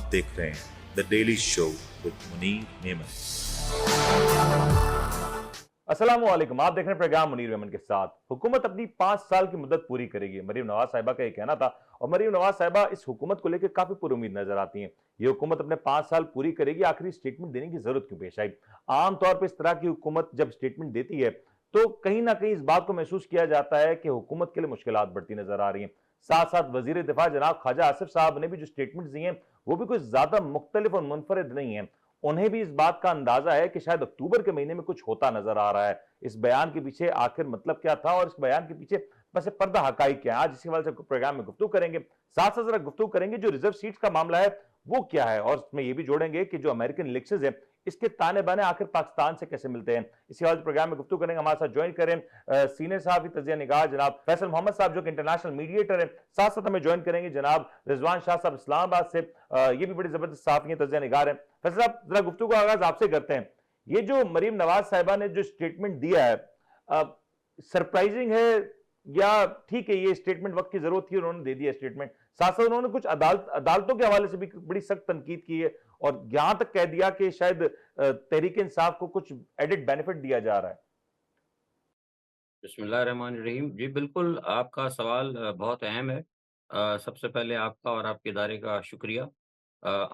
आप देख रहे हैं the daily show with Munir Memon. अस्सलामुअलैकुम, आप देख रहे हैं प्रोग्राम मुनीर मेमन के साथ। हुकूमत अपनी 5 साल की मुद्दत पूरी करेगी, मरीम नवाज साहिबा का ये कहना था। और मरीम नवाज साहिबा इस हुकूमत को लेकर काफी पुरुमीद नजर आती हैं। ये हुकूमत अपने 5 साल पूरी करेगी, आखिरी स्टेटमेंट देने की जरूरत क्यों पेश आई? आमतौर पर इस तरह की हुकूमत जब स्टेटमेंट देती है तो कहीं ना कहीं इस बात को महसूस किया जाता है कि हुकूमत के लिए मुश्किलात बढ़ती नजर आ रही हैं। साथ साथ वजीर दिफा जनाब ख्वाजा आसिफ साहब ने भी जो स्टेटमेंट दी हैं वो भी कुछ ज्यादा मुख्तलिफ और मुनफरिद नहीं है। उन्हें भी इस बात का अंदाजा है कि शायद अक्टूबर के महीने में कुछ होता नजर आ रहा है। इस बयान के पीछे आखिर मतलब क्या था और इस बयान के पीछे बस पर्दा हकाइक क्या है, आज इसी हवाले से प्रोग्राम में गुफ्तगू करेंगे। साथ साथ जरा गुफ्तगू करेंगे जो रिजर्व सीट्स का मामला है वो क्या है, और इसमें यह भी जोड़ेंगे कि जो अमेरिकन इलेक्शन है इसके ताने बाने आखिर पाकिस्तान से कैसे मिलते हैं। इसी हवाले से प्रोग्राम में गुफ्तगू करेंगे। हमारे साथ ज्वाइन करें सीनियर साहब तजिया निगाह जनाब फैसल मोहम्मद साहब जो कि इंटरनेशनल मीडिएटर है। साथ साथ हमें ज्वाइन करेंगे जनाब रिजवान शाह साहब इस्लामाबाद से, ये भी बड़ी जबरदस्त साफी है, तजिया निगार है। फैसल साहब जरा गुफ्तगू का आगाज आपसे करते हैं। ये जो मरीम नवाज साहिबा ने जो स्टेटमेंट दिया है सरप्राइजिंग है या ठीक है, ये स्टेटमेंट वक्त की जरूरत थी, उन्होंने दे दिया स्टेटमेंट। साथ साथ उन्होंने कुछ अदालतों के हवाले से भी बड़ी सख्त तनकीद की है और यहां तक कह दिया कि शायद तहरीक इंसाफ को कुछ एडिट बेनिफिट दिया जा रहा है। बिस्मिल्लाहिर्रहमानिर्रहीम। जी, बिल्कुल आपका सवाल बहुत अहम है। सबसे पहले आपका और आपके इदारे का शुक्रिया।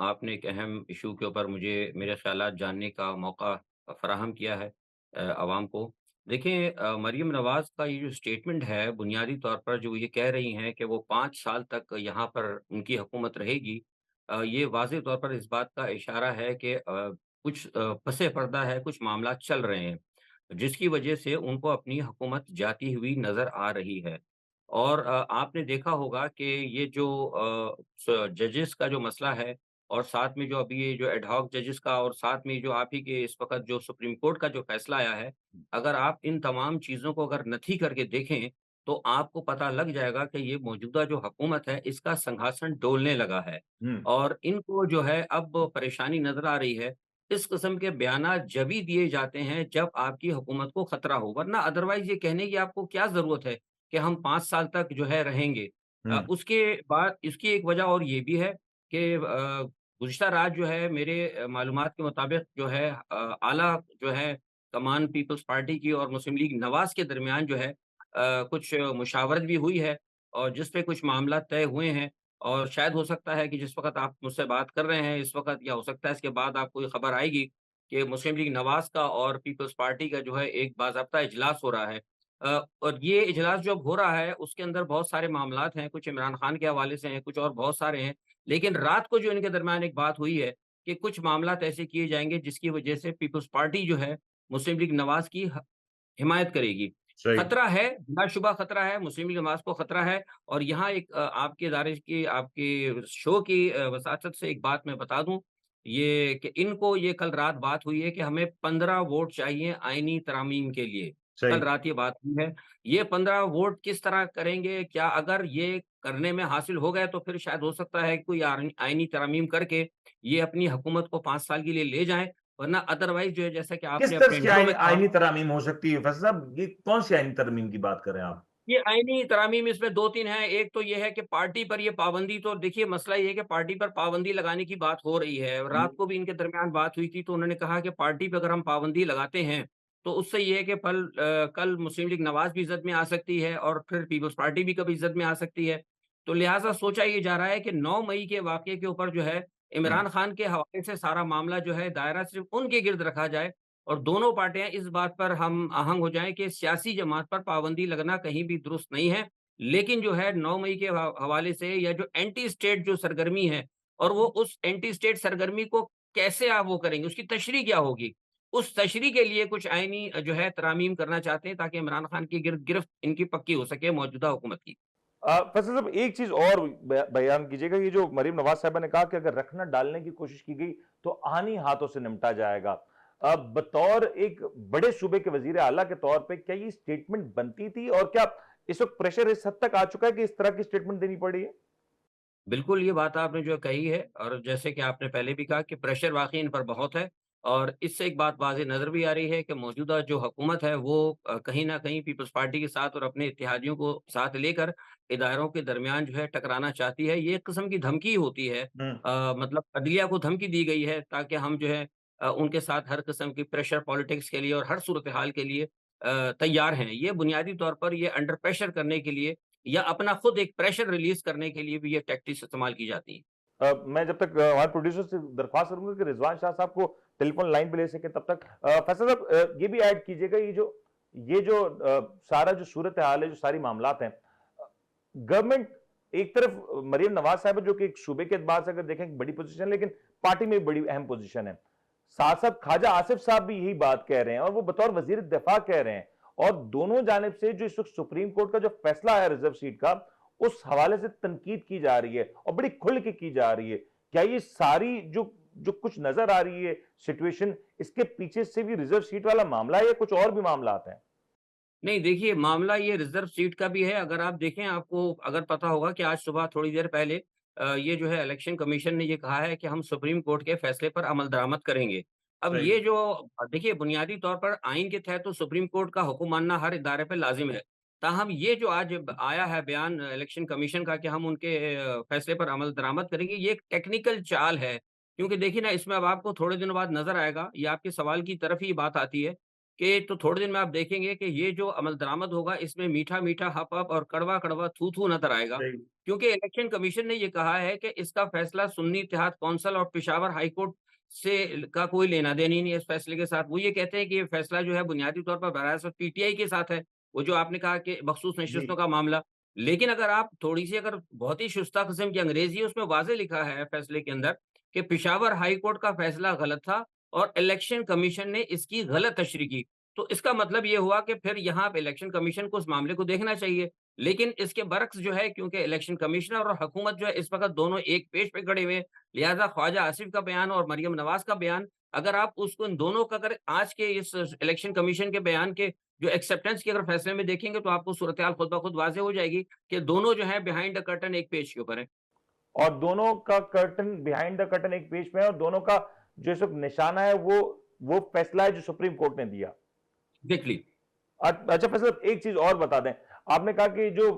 आपने एक अहम इशू के ऊपर मुझे मेरे ख़्यालात जानने का मौका फ़राहम किया है अवाम को। देखिए, मरीम नवाज़ का ये जो स्टेटमेंट है, बुनियादी तौर पर जो ये कह रही हैं कि वो 5 साल तक यहाँ पर उनकी हुकूमत रहेगी, ये वाज़ेह तौर पर इस बात का इशारा है कि कुछ पस पर्दा है, कुछ मामलात चल रहे हैं। जिसकी वजह से उनको अपनी हुकूमत जाती हुई नज़र आ रही है। और आपने देखा होगा कि ये जो जजेस का जो मसला है और साथ में जो अभी ये जो एड हॉक जजेस का और साथ में जो आप ही के इस वक़्त जो सुप्रीम कोर्ट का जो फ़ैसला आया है, अगर आप इन तमाम चीज़ों को अगर नथी करके देखें, तो आपको पता लग जाएगा कि ये मौजूदा जो हुकूमत है, इसका सिंहासन डोलने लगा है। हम्म। और इनको जो है अब परेशानी नज़र आ रही है। इस किस्म के बयानात जभी दिए जाते हैं जब आपकी हुकूमत को खतरा हो, वरना अदरवाइज़ ये कहने की आपको क्या ज़रूरत है कि हम 5 साल तक जो है रहेंगे। हम्म। उसके बाद इसकी एक वजह और ये भी है कि गुज़िश्ता रात जो है मेरे मालूमात के मुताबिक जो है आला जो है कमान पीपल्स पार्टी की और मुस्लिम लीग नवाज़ के दरमियान जो है कुछ मुशावरत भी हुई है और जिस पे कुछ मामला तय हुए हैं। और शायद हो सकता है कि जिस वक़्त आप मुझसे बात कर रहे हैं इस वक़्त, या हो सकता है इसके बाद आपको ये खबर आएगी कि मुस्लिम लीग नवाज़ का और पीपल्स पार्टी का जो है एक बाज़ाब्ता इजलास हो रहा है। और ये इजलास जो अब हो रहा है उसके अंदर बहुत सारे मामलात हैं, कुछ इमरान खान के हवाले से हैं, कुछ और बहुत सारे हैं। लेकिन रात को जो इनके दरमियान एक बात हुई है कि कुछ मामलात ऐसे किए जाएँगे जिसकी वजह से पीपल्स पार्टी जो है मुस्लिम लीग नवाज़ की हिमायत करेगी। सही। खतरा है, बिलाशुबा खतरा है, मुस्लिम लीग नवाज़ को खतरा है। और यहाँ एक आपके इदारे की आपके शो की वसातत से एक बात मैं बता दूँ, ये कि इनको ये कल रात बात हुई है कि हमें 15 वोट चाहिए आईनी तरमीम के लिए। कल सही। रात ये बात हुई है। ये 15 वोट किस तरह करेंगे? क्या अगर ये करने में हासिल हो गए तो फिर शायद हो सकता है कि कोई आईनी तरमीम करके ये अपनी हुकूमत को 5 साल के लिए ले जाएँ, वरना अदरवाइज़ जो है जैसा कि किस आपने तरह अपने की इंट्रो में कहा, आईनी तरमीम हो सकती है फैसल साहब, ये कौन सी आईनी तरमीम की बात कर रहे हैं आप? ये आईनी तरामीम इसमें 2-3 हैं। एक तो ये है कि पार्टी पर ये पाबंदी, तो देखिए मसला ये है कि पार्टी पर पाबंदी लगाने की बात हो रही है। रात को भी इनके दरमियान बात हुई थी तो उन्होंने कहा कि पार्टी पे अगर हम पाबंदी लगाते हैं, तो उससे ये है कि कल मुस्लिम लीग नवाज़ भी इज़्ज़त में आ सकती है और फिर पीपल्स पार्टी भी कभी इज़्ज़त में आ सकती है। तो लिहाज़ा सोचा ये जा रहा है कि 9 मई के वाक़ये के ऊपर जो है हम्म। इमरान खान के हवाले से सारा मामला जो है दायरा सिर्फ़ उनके गिर्द रखा जाए और दोनों पार्टियाँ इस बात पर हम आहंग हो जाएँ कि सियासी जमात पर पाबंदी लगना कहीं भी दुरुस्त नहीं है। लेकिन जो है 9 मई के हवाले से या जो एंटी स्टेट जो सरगर्मी है और वो उस एंटी स्टेट सरगर्मी को कैसे आप वो करेंगे, उसकी तशरीह क्या होगी? उस तशरीह के लिए कुछ आईनी जो है तरामीम करना चाहते हैं ताकि इमरान खान की गिरफ्त इनकी पक्की हो सके मौजूदा हुकूमत की। फैसल साहब एक चीज और बयान कीजिएगा, ये जो मरीम नवाज साहिबा ने कहा कि अगर रखना डालने की कोशिश की गई तो आनी हाथों से निपटा जाएगा। बतौर एक बड़े सूबे के वजीर आला के तौर पे क्या ये स्टेटमेंट बनती थी और क्या इस वक्त प्रेशर इस हद तक आ चुका है कि इस तरह की स्टेटमेंट देनी पड़ी है? बिल्कुल, ये बात आपने जो कही है और जैसे कि आपने पहले भी कहा कि प्रेशर वाक़ई इन पर बहुत है। और इससे एक बात वाज़ेह नज़र भी आ रही है कि मौजूदा जो हुकूमत है वो कहीं न कहीं पीपल्स पार्टी के साथ और अपने इत्तेहादियों को साथ लेकर इदारों के दरमियान जो है टकराना चाहती है। ये एक किस्म की धमकी होती है। हम्म। मतलब अदलिया को धमकी दी गई है ताकि हम जो है उनके साथ हर किस्म की प्रेशर पॉलिटिक्स के लिए और हर सूरत-ए-हाल के लिए तैयार हैं। ये बुनियादी तौर पर ये अंडर प्रेशर करने के लिए या अपना खुद एक प्रेशर रिलीज़ करने के लिए भी ये टैक्टिक्स इस्तेमाल की जाती हैं। मैं जब तक हमारे प्रोड्यूसर से दरख्वास्त करूंगा कि रिजवान शाह साहब को टेलीफोन लाइन पे ले सके, तब तक फैसल साहब ये भी ऐड कीजिएगा, ये जो सारा जो सूरत हाल है, जो सारी मामलात हैं, गवर्नमेंट एक तरफ मरियम नवाज साहब जो कि एक सूबे के एतबार से अगर देखें बड़ी पोजीशन, लेकिन पार्टी में बड़ी अहम पोजीशन है। साथ साथ ख्वाजा आसिफ साहब भी यही बात कह रहे हैं और वो बतौर वजीर दिफा कह रहे हैं, और दोनों जानिब से जो इस वक्त सुप्रीम कोर्ट का जो फैसला है रिजर्व सीट का, उस हवाले से तनकीद की जा रही है और बड़ी खुल के की जा रही है। क्या ये सारी जो जो कुछ नजर आ रही है सिचुएशन, इसके पीछे से भी रिजर्व सीट वाला मामला है या कुछ और भी मामला आते हैं? नहीं, देखिए मामला ये रिज़र्व सीट का भी है। अगर आप देखें, आपको अगर पता होगा कि आज सुबह थोड़ी देर पहले ये जो है इलेक्शन कमीशन ने ये कहा है कि हम सुप्रीम कोर्ट के फैसले पर अमल दरामद करेंगे। अब सही। ये जो देखिए बुनियादी तौर पर आइन के तहत तो सुप्रीम कोर्ट का हुक्म मानना हर इदारे पे लाज़िम है। ताहम ये जो आज आया है बयान इलेक्शन कमीशन का कि हम उनके फैसले पर अमल दरामद करेंगे, ये एक टेक्निकल चाल है। क्योंकि देखिए ना, इसमें अब आपको थोड़े दिनों बाद नज़र आएगा, ये आपके सवाल की तरफ ही बात आती है कि तो थोड़े दिन में आप देखेंगे कि ये जो अमल दरामद होगा, इसमें मीठा-मीठा हप-हप और कड़वा-कड़वा थू-थू नज़र आएगा। सही। क्योंकि इलेक्शन कमीशन ने ये कहा है कि इसका फैसला सुन्नी इत्तेहाद कौंसिल और पेशावर हाई कोर्ट से का कोई लेना-देना ही नहीं है इस फैसले के साथ। वो ये कहते हैं कि ये फैसला जो है बुनियादी तौर पर बराह-रास्त पीटीआई के साथ है। वो जो आपने कहा कि मखसूस जी। नशिस्तों का मामला। लेकिन अगर आप थोड़ी-सी अगर बहुत ही शुस्ता किस्म की अंग्रेज़ी है, उसमें वाज़ेह लिखा है फैसले के अंदर कि पेशावर हाई कोर्ट का फैसला गलत था और इलेक्शन कमीशन ने इसकी गलत तशरीह की। तो इसका मतलब ये हुआ कि फिर यहाँ पे इलेक्शन कमीशन को उस मामले को देखना चाहिए। लेकिन इसके बरक्स जो है, क्योंकि इलेक्शन कमिश्नर और हुकूमत जो है इस वक़्त दोनों एक पेज पे खड़े हुए हैं, लिहाज़ा ख्वाजा आसिफ का बयान और मरियम नवाज़ का बयान, अगर आप उसको इन दोनों का अगर आज के इस इलेक्शन कमीशन के बयान के जो एक्सेप्टेंस की अगर फैसले में देखेंगे, तो आपको सूरत-ए-हाल खुद ब खुद वाज़ेह हो जाएगी कि दोनों जो है बिहाइंड द कर्टेन एक पेज के ऊपर हैं। और दोनों का कर्टन, बिहाइंड द कर्टन एक पेज में है, और दोनों का जो इस वक्त निशाना है वो फैसला है जो सुप्रीम कोर्ट ने दिया। एग्ज़ैक्टली। अच्छा फैसला, एक चीज और बता दें, आपने कहा कि जो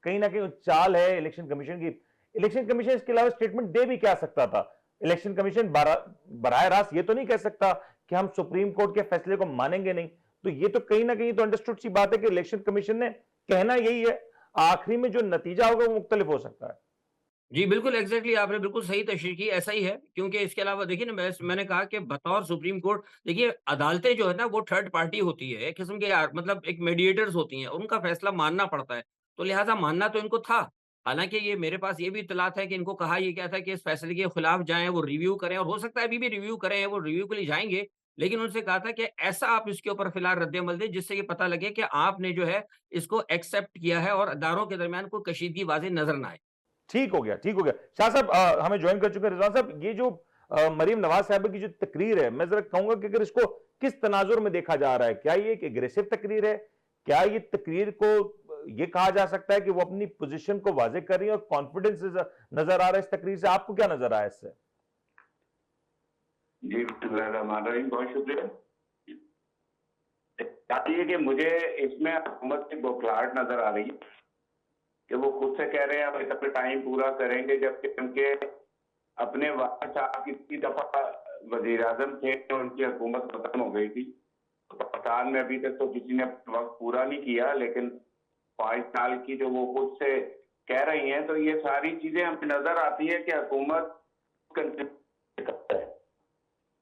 कहीं ना कहीं चाल है इलेक्शन कमीशन की, इलेक्शन कमीशन इसके अलावा स्टेटमेंट दे भी क्या सकता था? इलेक्शन कमीशन बराह रास्त ये तो नहीं कह सकता कि हम सुप्रीम कोर्ट के फैसले को मानेंगे नहीं। तो ये तो कहीं ना कहीं तो अंडरस्टूड सी बात है कि इलेक्शन कमीशन ने कहना यही है, आखिरी में जो नतीजा होगा वो मुख्तलिफ हो सकता है। जी, बिल्कुल एग्ज़ैक्टली, आपने बिल्कुल सही तशरीह की, ऐसा ही है। क्योंकि इसके अलावा देखिए ना, मैंने कहा कि बतौर सुप्रीम कोर्ट देखिए अदालतें जो है ना वो थर्ड पार्टी होती है, एक किस्म के मतलब एक मीडिएटर्स होती हैं, उनका फैसला मानना पड़ता है। तो लिहाज़ा मानना तो इनको था। हालाँकि ये मेरे पास ये भी इत्तलात है कि इनको कहा ये गया था कि इस फैसले के खिलाफ जाएँ, वो रिव्यू करें, और हो सकता है अभी भी रिव्यू करें, वो रिव्यू के लिए जाएँगे। लेकिन उनसे कहा था कि ऐसा आप इसके ऊपर फिलहाल रद्द-ए-अमल दें जिससे ये पता लगे कि आपने जो है इसको एक्सेप्ट किया है और अदारों के दरमियान कोई कशीदगी वाज़ेह नज़र ना आए। ठीक हो गया, ठीक हो गया। शाह साहब हमें ज्वाइन कर चुके हैं। रिजवान साहब, ये जो मरीम नवाज साहब की जो तकरीर है, मैं जरा कहूंगा कि अगर इसको किस तनाजुर में देखा जा रहा है, क्या ये एक एग्रेसिव तकरीर है? क्या ये तकरीर को ये कहा जा सकता है कि वो अपनी पोजीशन को वाजे कर रही है और कॉन्फिडेंस नजर आ रहा है इस तकरीर से? आपको क्या नजर आया इससे? जी, बिस्मिल्लाहिर्रहमानिर्रहीम, बहुत शुक्रिया। चाहिए कि मुझे इसमें हुकूमत की बौखलाहट नजर आ रही है कि वो खुद से कह रहे हैं हम अपना टाइम पूरा करेंगे, जबकि उनके अपने वालिद साहब कितनी दफा वजीर आजम थे तो उनकी हुकूमत खत्म हो गई थी। तो पाकिस्तान में अभी तक तो किसी ने वक्त पूरा नहीं किया, लेकिन 5 साल की जो वो खुद से कह रही हैं, तो ये सारी चीजें हमें नजर आती है कि हुकूमत करता है।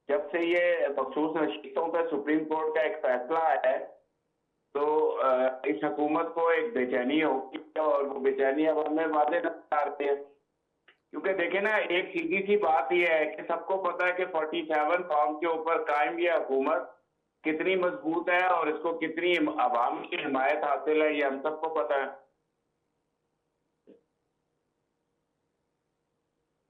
जब से ये मखसूस नशीतों पर सुप्रीम कोर्ट का एक फैसला है, तो इस हुकूमत को एक बेचैनी होगी, और वो बेचैनी अब हमें वादे नजर आ रही है। क्योंकि देखें ना, एक सीधी सी बात यह है कि सबको पता है कि 47 फॉर्म के ऊपर कायम ये हुकूमत कितनी मजबूत है और इसको कितनी अवाम की हिमायत हासिल है, ये हम सबको पता है।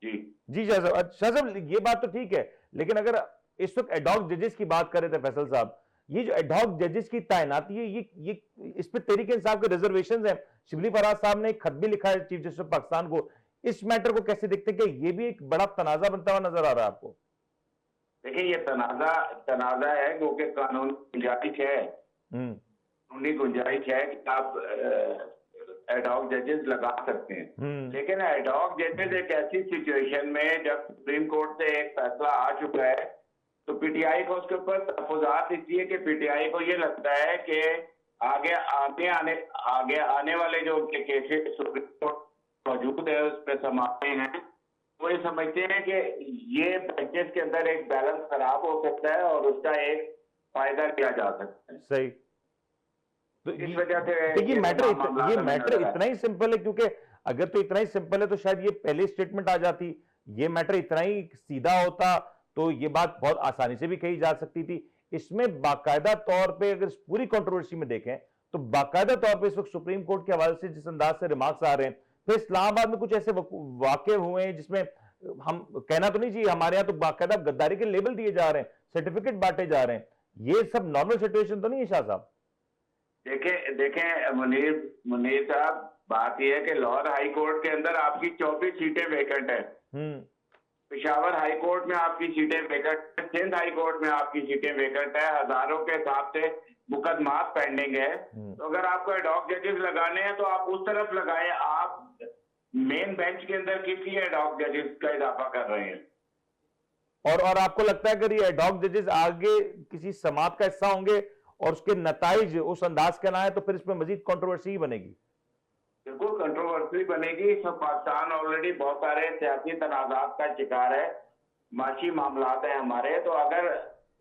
जी जी शाह साहब, शाह साहब ये बात तो ठीक है, लेकिन अगर इस वक्त एडॉक जजेस की बात कर रहे थे फैसल साहब, ये जो एडॉक जजेस की तैनाती है, ये इस पे तहरीक इंसाफ के रिजर्वेशन है। शिबली फराज साहब ने एक खत भी लिखा है चीफ जस्टिस ऑफ पाकिस्तान को। इस मैटर को कैसे देखते हैं कि ये भी एक बड़ा तनाजा बनता हुआ नजर आ रहा है आपको? देखिए ये तनाज़ा तनाज़ा है क्योंकि कानूनी गुंजाइश है, हम्म। कानूनी गुंजाइश है कि आप एड हॉक जजेस लगा सकते हैं। हम्म। लेकिन एड हॉक जजेस एक ऐसी सिचुएशन में जब सुप्रीम कोर्ट से एक फैसला आ चुका है, तो पीटीआई को उसके ऊपर तहफ़्फ़ुज़ात इसलिए कि पीटीआई को ये लगता है कि आगे आगे आने वाले जो उनके केसेस सुप्रीम कोर्ट मौजूद है, उस पे समाते हैं, वो ये समझते हैं कि ये बेंचेस के अंदर एक बैलेंस खराब हो सकता है और उसका एक फायदा लिया जा सकता है। सही। तो इस वजह से देखिए ये मैटर तमाम मामला ये हमें मैटर नजर आए। इतना ही सिंपल है, क्योंकि अगर तो इतना ही सिंपल है तो शायद ये पहले स्टेटमेंट आ जाती। ये मैटर इतना ही सीधा होता तो ये बात बहुत आसानी से भी कही जा सकती थी। इसमें बाकायदा तौर पे अगर इस पूरी कंट्रोवर्सी में देखें तो बाकायदा तौर पे इस वक्त सुप्रीम कोर्ट के हवाले से जिस अंदाज से रिमार्क्स आ रहे हैं, फिर इस्लामाबाद में कुछ ऐसे वाकये हुए हैं जिसमें हम कहना तो नहीं चाहिए, हमारे यहाँ तो बाकायदा गद्दारी के लेबल दिए जा रहे हैं, सर्टिफिकेट बांटे जा रहे हैं। ये सब नॉर्मल सिचुएशन तो नहीं है शाह साहब? देखें देखें मुनीर मुनीर साहब, बात यह है कि लाहौर हाई कोर्ट के अंदर आपकी 24 सीटें वैकेंट है, हम्म। पेशावर हाई कोर्ट में आपकी सीटें वैकेंट है, सिंध हाई कोर्ट में आपकी सीटें वैकेंट है, हजारों के हिसाब से मुकदमा पेंडिंग है। तो अगर आपको एड हॉक जजेस लगाने हैं तो आप उस तरफ लगाएं। आप मेन बेंच के अंदर किस लिए एड हॉक जजेस का इजाफा कर रहे हैं? और आपको लगता है अगर ये एडॉक जजेस आगे किसी समात का हिस्सा होंगे और उसके नताइज उस अंदाज के ना है तो फिर इसमें मजीद कंट्रोवर्सी ही बनेगी? बिल्कुल कंट्रोवर्सी बनेगी। सब पाकिस्तान ऑलरेडी बहुत सारे सियासी तनाजात का शिकार है, माशी मामलात हैं हमारे। तो अगर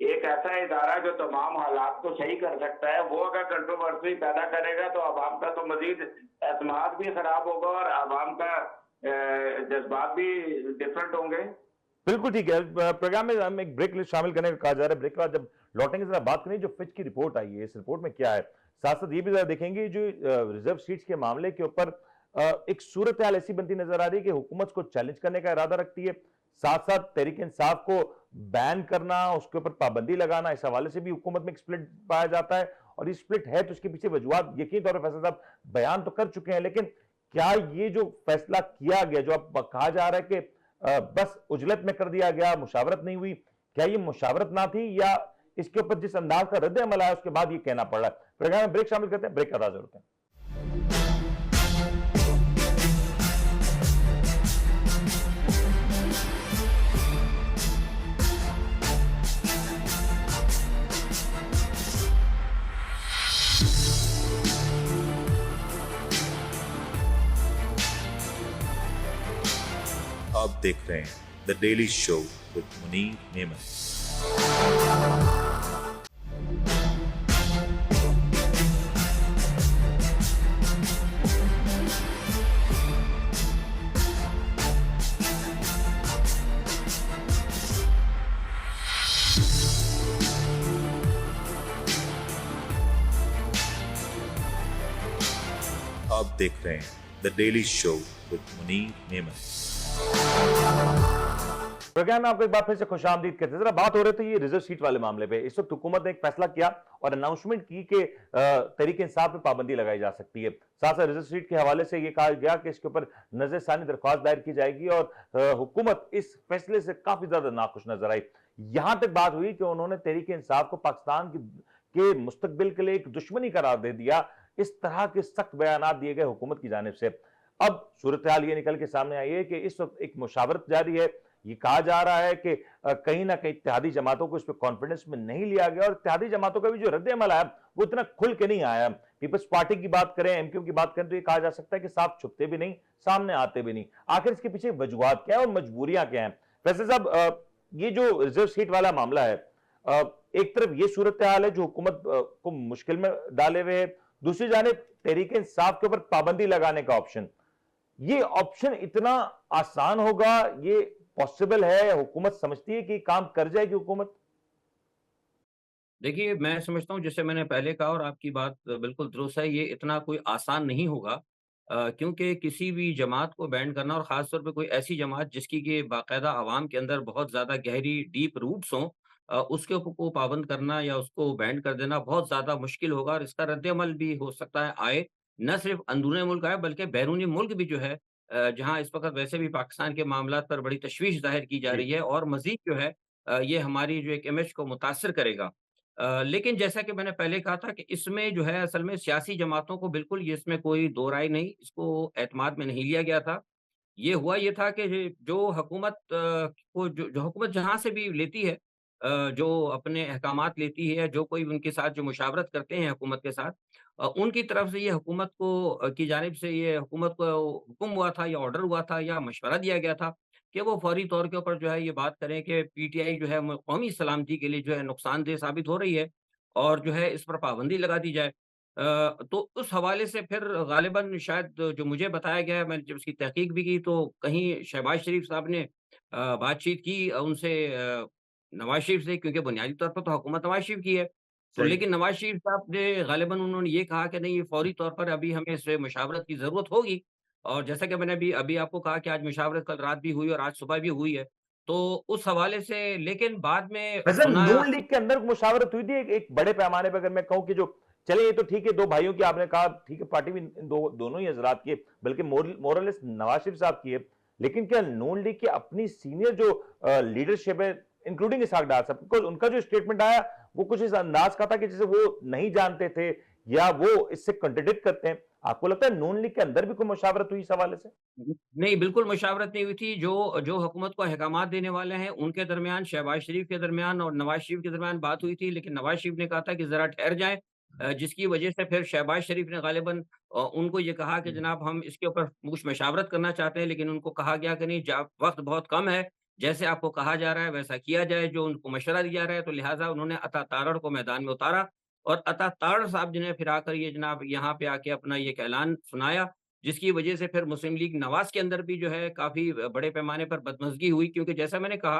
एक ऐसा इदारा जो तमाम हालात को सही कर सकता है, वो अगर कंट्रोवर्सी पैदा करेगा तो अवाम का तो मजीद एतमाद भी खराब होगा और अवाम का जज्बात भी डिफरेंट होंगे। बिल्कुल ठीक है। प्रोग्राम में हम एक ब्रेक शामिल करने का कहा जा रहा है। ब्रेक के बाद जब लौटेंगे जरा बात करें जो फिच की रिपोर्ट आई है, इस रिपोर्ट में क्या है, साथ साथ ये भी जरा देखेंगे जो रिजर्व सीट्स के मामले के ऊपर एक सूरत हाल ऐसी बनती नजर आ रही है कि हुकूमत को चैलेंज करने का इरादा रखती है, साथ साथ तहरीक इंसाफ को बैन करना, उसके ऊपर पाबंदी लगाना, इस हवाले से भी हुकूमत में एक स्प्लिट पाया जाता है। और ये स्प्लिट है तो उसके पीछे वजूहत यकीनी तौर पर फैसला साहब बयान तो कर चुके हैं, लेकिन क्या ये जो फैसला किया गया, जो अब कहा जा रहा है कि बस उजलत में कर दिया गया, मुशावरत नहीं हुई, क्या ये मुशावरत ना थी या इसके ऊपर जिस अंदाज का रद्द अमल आया उसके बाद ये कहना पड़ रहा है? प्रोग्राम में ब्रेक शामिल करते हैं, ब्रेक का राज होते हैं। आप देख रहे हैं the daily show with Munir Memon. आप देख रहे हैं the daily show with Munir Memon. Program में आपको एक बार फिर से खुशामदीद कहते हैं। जरा बात हो रही थी ये रिजर्व सीट वाले मामले पे। इस वक्त हुकूमत ने एक फैसला किया और अनाउंसमेंट की कि तहरीक इंसाफ पे पाबंदी लगाई जा सकती है। साथ साथ रिजर्व सीट के हवाले से ये कहा गया कि इसके ऊपर नजरसानी दरख्वास्त दायर की जाएगी और हुकूमत इस फैसले से काफी ज्यादा नाखुश नजर आई। यहां तक बात हुई कि उन्होंने तहरीक इंसाफ को पाकिस्तान के मुस्तकबिल के लिए एक दुश्मनी करार दे दिया। इस तरह के सख्त बयान दिए गए हुकूमत की जानिब से। अब सूरत हाल ये निकल के सामने आई है कि इस वक्त एक मुशावरत जारी है। ये कहा जा रहा है कि कहीं ना कहीं इत्तेहादी जमातों को इस पर कॉन्फिडेंस में नहीं लिया गया और इत्तेहादी जमातों का भी जो रद्द अमल आया वो इतना खुल के नहीं आया। पीपल्स पार्टी की बात करें, एमक्यू की बात करें तो ये कहा जा सकता है कि साफ छुपते भी नहीं, सामने आते भी नहीं। आखिर इसके पीछे वजूहात क्या है और मजबूरियां क्या हैं? वैसे साहब ये जो रिजर्व सीट वाला मामला है, एक तरफ ये सूरत हाल है जो हुकूमत को मुश्किल में डाले हुए है, दूसरी जानिब तहरीक इंसाफ के ऊपर पाबंदी लगाने का ऑप्शन। ये ऑप्शन इतना आसान होगा? ये पॉसिबल है? हुकूमत समझती है कि काम कर जाएगी हुकूमत? देखिए, मैं समझता हूँ जैसे मैंने पहले कहा और आपकी बात बिल्कुल दुरुस्त है, ये इतना कोई आसान नहीं होगा क्योंकि किसी भी जमात को बैंड करना और ख़ास तौर पे कोई ऐसी जमात जिसकी कि बाकायदा अवाम के अंदर बहुत ज़्यादा गहरी डीप रूट्स हों उसके ऊपर को पाबंद करना या उसको बैंड कर देना बहुत ज़्यादा मुश्किल होगा और इसका रद्द-ए-अमल भी हो सकता है आए, न सिर्फ़ अंदरूनी मुल्क आए बल्कि बैरूनी मुल्क भी जो है जहाँ इस वक़्त वैसे भी पाकिस्तान के मामलात पर बड़ी तशवीश ज़ाहिर की जा जी। रही है और मज़ीद जो है ये हमारी जो एक इमेज को मुतासिर करेगा। लेकिन जैसा कि मैंने पहले कहा था कि इसमें जो है असल में सियासी जमातों को बिल्कुल ये इसमें कोई दो राय नहीं, इसको एतमाद में नहीं लिया गया था। ये हुआ ये था कि जो हुकूमत को जो जो हुकूमत जहाँ से भी लेती है, जो अपने अहकामात लेती है, जो कोई उनके साथ जो मुशावरत करते हैं हुकूमत के साथ, उनकी तरफ से ये हुकूमत को की जानिब से ये हुकूमत को हुक्म हुआ था या ऑर्डर हुआ था या मशवरा दिया गया था कि वो फौरी तौर के ऊपर जो है ये बात करें कि पीटीआई जो है कौमी सलामती के लिए जो है नुकसानदेह साबित हो रही है और जो है इस पर पाबंदी लगा दी जाए। तो उस हवाले से फिर ग़ालिबन शायद जो मुझे बताया गया है, मैंने जब उसकी तहकीक भी की तो कहीं शहबाज शरीफ साहब ने बातचीत की उनसे, नवाज़ शरीफ से, क्योंकि बुनियादी तौर पर तो हुकूमत नवाज़ शरीफ की है। तो सही। लेकिन नवाज़ शरीफ साहब ने ग़ालिबन उन्होंने ये कहा कि नहीं, ये फ़ौरी तौर पर अभी हमें इससे मुशावरत की ज़रूरत होगी। और जैसा कि मैंने अभी अभी आपको कहा कि आज मुशावरत कल रात भी हुई और आज सुबह भी हुई है। तो उस हवाले से लेकिन बाद में वैसे सुना। नून लीग के अंदर मुशावरत हुई थी एक बड़े पैमाने पे, अगर मैं कहूं कि जो चले ये तो ठीक है, दो भाइयों की आपने कहा, ठीक है, पार्टी भी दोनों ही हजरात की है, बल्कि मोरलेस नवाज शरीफ साहब की है, लेकिन क्या नून लीग की अपनी सीनियर जो लीडरशिप है, इंक्लूडिंग इसहाक डार साहब, बिकॉज उनका जो स्टेटमेंट आया वो कुछ इस अंदाज का था कि जैसे वो नहीं जानते थे या वो इससे कंट्रडिक्ट करते हैं। आपको लगता है नून लीग के अंदर भी कोई मुशावरत हुई इस हवाले से? नहीं, बिल्कुल मुशावरत नहीं हुई थी। जो जो हुकूमत को अहकामात देने वाले हैं, उनके दरमियान, शहबाज शरीफ के दरमियान और नवाज़ शरीफ के दरमियान बात हुई थी, लेकिन नवाज़ शरीफ ने कहा था कि ज़रा ठहर जाएँ, जिसकी वजह से फिर शहबाज शरीफ ने ग़ालिबन उनको ये कहा कि जनाब हम इसके ऊपर कुछ मशावरत करना चाहते हैं, लेकिन उनको कहा गया कि नहीं, वक़्त बहुत कम है, जैसे आपको कहा जा रहा है वैसा किया जाए, जो उनको मशवरा दिया जा रहा है। तो लिहाज़ा उन्होंने अता तारड़ को मैदान में उतारा और अता तारड़ साहब जिन्हें फिर आकर ये जनाब यहाँ पे आके अपना ये एक ऐलान सुनाया, जिसकी वजह से फिर मुस्लिम लीग नवाज़ के अंदर भी जो है काफ़ी बड़े पैमाने पर बदमज़गी हुई, क्योंकि जैसा मैंने कहा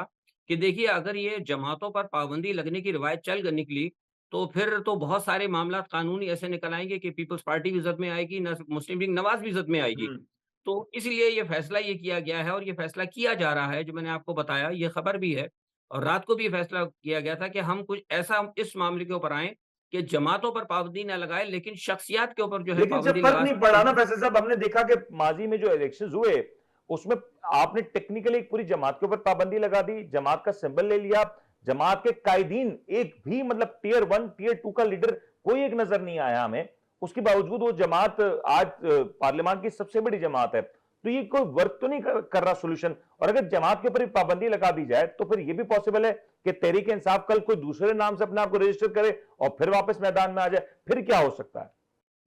कि देखिए, अगर ये जमातों पर पाबंदी लगने की रिवायत चल ग निकली, तो फिर तो बहुत सारे मामलात कानूनी ऐसे निकल आएँगे कि पीपल्स पार्टी भी ज़द में आएगी, न मुस्लिम लीग नवाज़ भी ज़द में आएगी। हम्म। तो इसलिए ये फैसला ये किया गया है और ये फैसला किया जा रहा है, जो मैंने आपको बताया, ये खबर भी है और रात को भी ये फैसला किया गया था कि हम कुछ ऐसा इस मामले के ऊपर आएँ कि जमातों पर पाबंदी ना लगाएँ, लेकिन शख्सियत के ऊपर जो है लेकिन इससे पाबंदी फर्क लगा नहीं सकते पड़ा ना हैं। फैसल साहब, हमने देखा कि माजी में जो इलेक्शंस हुए उसमें आपने टेक्निकली एक पूरी जमात के ऊपर पाबंदी लगा दी, जमात का सिंबल ले लिया, जमात के कायदीन एक भी मतलब टीयर 1 टीयर 2 का लीडर कोई एक नजर नहीं आया हमें। उसके बावजूद वो जमात आज पार्लियामान की सबसे बड़ी जमात है। तो ये कोई वर्क तो नहीं कर रहा सोल्यूशन। और अगर जमात के ऊपर भी पाबंदी लगा दी जाए तो फिर ये भी पॉसिबल है कि तहरीक इंसाफ कल कोई दूसरे नाम से अपने आप को रजिस्टर करे और फिर वापस मैदान में आ जाए। फिर क्या हो सकता है?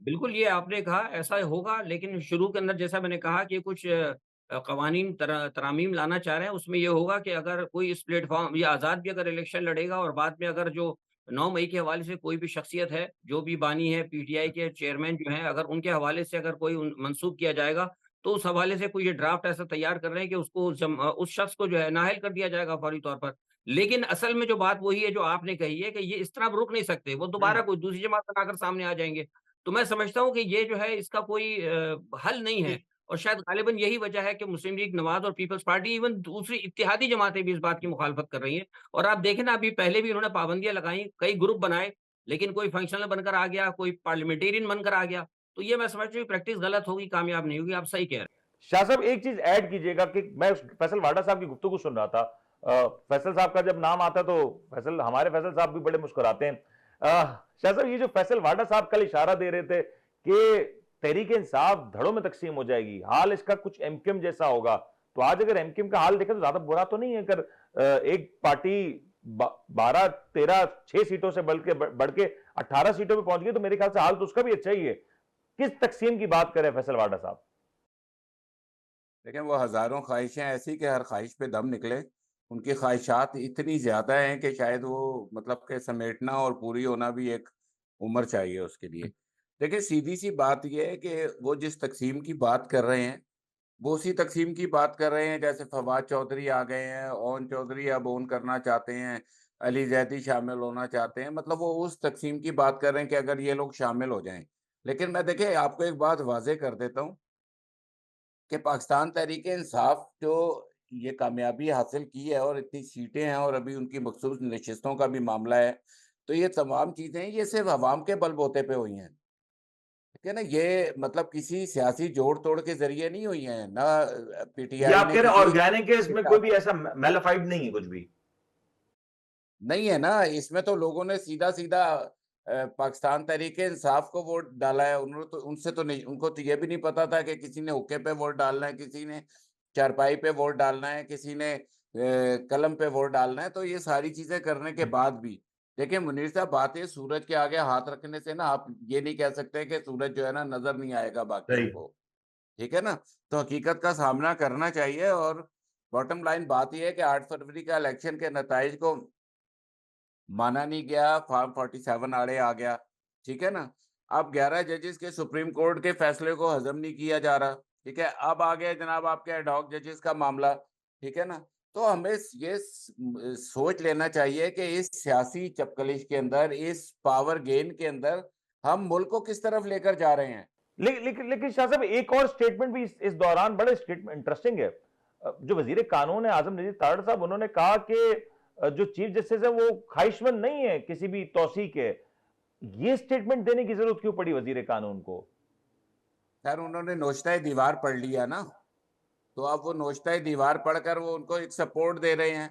बिल्कुल, ये आपने कहा ऐसा होगा, लेकिन शुरू के अंदर जैसा मैंने कहा कि कुछ कवानीन तरामीम लाना चाह रहे हैं, उसमें ये होगा कि अगर कोई इस प्लेटफ़ॉर्म या आज़ाद भी अगर इलेक्शन लड़ेगा और बाद में अगर जो 9 मई के हवाले से कोई भी शख्सियत है, जो भी बानी है, पीटीआई के चेयरमैन जो हैं, अगर उनके हवाले से अगर कोई मंसूब किया जाएगा, तो उस हवाले से कोई ये ड्राफ्ट ऐसा तैयार कर रहे हैं कि उसको उस शख्स को जो है नाअहल कर दिया जाएगा फौरी तौर पर। लेकिन असल में जो बात वही है जो आपने कही है कि ये इस तरह अब रुक नहीं सकते, वो दोबारा कोई दूसरी जमात बनाकर सामने आ जाएँगे। तो मैं समझता हूँ कि ये जो है इसका कोई हल नहीं है और शायद ग़ालिबन यही वजह है कि मुस्लिम लीग नवाज़ और पीपल्स पार्टी इवन दूसरी इत्तेहादी जमातें भी इस बात की मुखालफत कर रही हैं। और आप देखें ना, अभी पहले भी उन्होंने पाबंदियाँ लगाई, कई ग्रुप बनाए, लेकिन कोई फंक्शनल बनकर आ गया, कोई पार्लियामेंटेरियन बनकर आ गया। तो ये मैं समझती हूँ प्रैक्टिस गलत होगी, कामयाब नहीं होगी। आप सही कह रहे हैं। शाह साहब एक चीज ऐड कीजिएगा कि मैं फैसल वाडा साहब की गुफ्तगू सुन रहा था। फैसल साहब का जब नाम आता तो फैसल हमारे फैसल साहब भी बड़े मुस्कुराते हैं। शाह साहब ये जो फैसल वाडा साहब कल इशारा दे रहे थे कि तहरीक इंसाफ धड़ों में तकसीम हो जाएगी, हाल इसका कुछ एमक्यूएम जैसा होगा, तो आज अगर एमक्यूएम का हाल देखें तो ज्यादा बुरा तो नहीं है। अगर एक पार्टी 12 13 6 सीटों से बढ़ के 18 सीटों पे पहुंच गई तो मेरे ख्याल से हाल तो उसका भी अच्छा ही है। किस तकसीम की बात करें फैसल वाडा साहब? लेकिन वो हज़ारों ख्वाहिशें ऐसी कि हर ख्वाहिश पे दम निकले। उनकी ख्वाहिशात इतनी ज़्यादा हैं कि शायद वो मतलब के समेटना और पूरी होना भी एक उम्र चाहिए उसके लिए। देखिए, सीधी-सी बात ये है कि वो जिस तक़सीम की बात कर रहे हैं, वो उसी तक़सीम की बात कर रहे हैं जैसे फवाद चौधरी आ गए हैं, ओन चौधरी अब ओन करना चाहते हैं, अली ज़ैदी शामिल होना चाहते हैं। मतलब वो उस तक़सीम की बात कर रहे हैं कि अगर ये लोग शामिल हो जाएँ। लेकिन मैं देखिए आपको एक बात वाज़ेह कर देता हूँ कि पाकिस्तान तहरीक-ए-इंसाफ जो ये कामयाबी हासिल की है और इतनी सीटें हैं और अभी उनकी मखसूस नशिस्तों का भी मामला है, तो ये तमाम चीज़ें ये सिर्फ़ अवाम के बलबूते पे हुई हैं। ठीक है ना? ये मतलब किसी सियासी जोड़-तोड़ के ज़रिए नहीं हुई हैं, ना या पीटीआई आप ने कह रहे हैं किसी ऑर्गेनिक है, इसमें कोई भी ऐसा मेलिफाइड नहीं है कुछ भी? नहीं है ना, इसमें तो लोगों ने सीधा-सीधा पाकिस्तान तहरीक-ए-इंसाफ को वोट डाला है। उन्होंने तो उनसे तो नहीं, उनको तो ये भी नहीं पता था कि किसी ने हुक्के पे वोट डालना है, किसी ने चारपाई पे वोट डालना है, किसी ने कलम पे वोट डालना है। तो ये सारी चीज़ें करने के बाद भी देखिए मुनीर साहब, बात है सूरज के आगे हाथ रखने से ना आप ये नहीं कह सकते कि सूरज जो है ना नज़र नहीं आएगा बाकियों सही। को, ठीक है ना? तो हकीकत का सामना करना चाहिए और बॉटम लाइन बात ये है कि 8 फरवरी का इलेक्शन के नताइज को माना नहीं गया, फॉर्म 47 आड़े आ गया, ठीक है ना? अब 11 जजेस के सुप्रीम कोर्ट के फैसले को हज़म नहीं किया जा रहा, ठीक है? अब आ गया जनाब आपके एड हॉक जजेस का मामला, ठीक है ना? तो हमें ये सोच लेना चाहिए कि इस सियासी चपकलिश के अंदर, इस पावर गेन के अंदर हम मुल्क को किस तरफ लेकर जा रहे हैं? लेकिन शाह साहब एक और स्टेटमेंट भी इस दौरान बड़े स्टेटमेंट इंटरेस्टिंग है। जो वजीर कानून है आजम नजीर तारड़ साहब, उन्होंने कहा कि जो चीफ जस्टिस है वो ख्वाहिशमंद नहीं है किसी भी तौसीक के। ये स्टेटमेंट देने की जरूरत क्यों पड़ी वजीर कानून को? खैर उन्होंने नोश्ता दीवार पढ़ लिया ना, तो अब वो नोश्ता दीवार पढ़कर वो उनको एक सपोर्ट दे रहे हैं,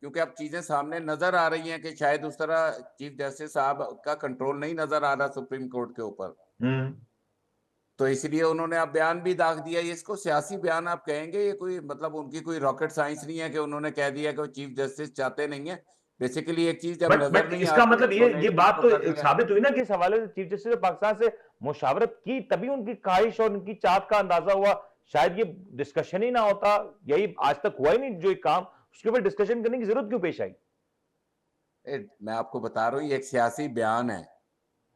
क्योंकि अब चीज़ें सामने नज़र आ रही हैं कि शायद उस तरह चीफ जस्टिस साहब का कंट्रोल नहीं नज़र आ रहा सुप्रीम कोर्ट के ऊपर। तो इसलिए उन्होंने अब बयान भी दाग दिया। ये इसको सियासी बयान आप कहेंगे, ये कोई मतलब उनकी कोई रॉकेट साइंस नहीं है कि उन्होंने कह दिया कि वो चीफ जस्टिस चाहते नहीं है। बेसिकली एक चीज़ जब नज़र बट नहीं इसका आती है मतलब तो ये उन्होंने बात इसको तो कर दिया। साबित हुई ना कि इस हवाले से चीफ जस्टिस ने पाकिस्तान से मुशावरत की, तभी उनकी ख्वाहिश और उनकी चाहत का अंदाजा हुआ। शायद ये डिस्कशन ही ना होता, यही आज तक हुआ ही नहीं जो एक काम, उसके ऊपर डिस्कशन करने की जरूरत क्यों पेश आई? मैं आपको बता रहा हूँ ये एक सियासी बयान है,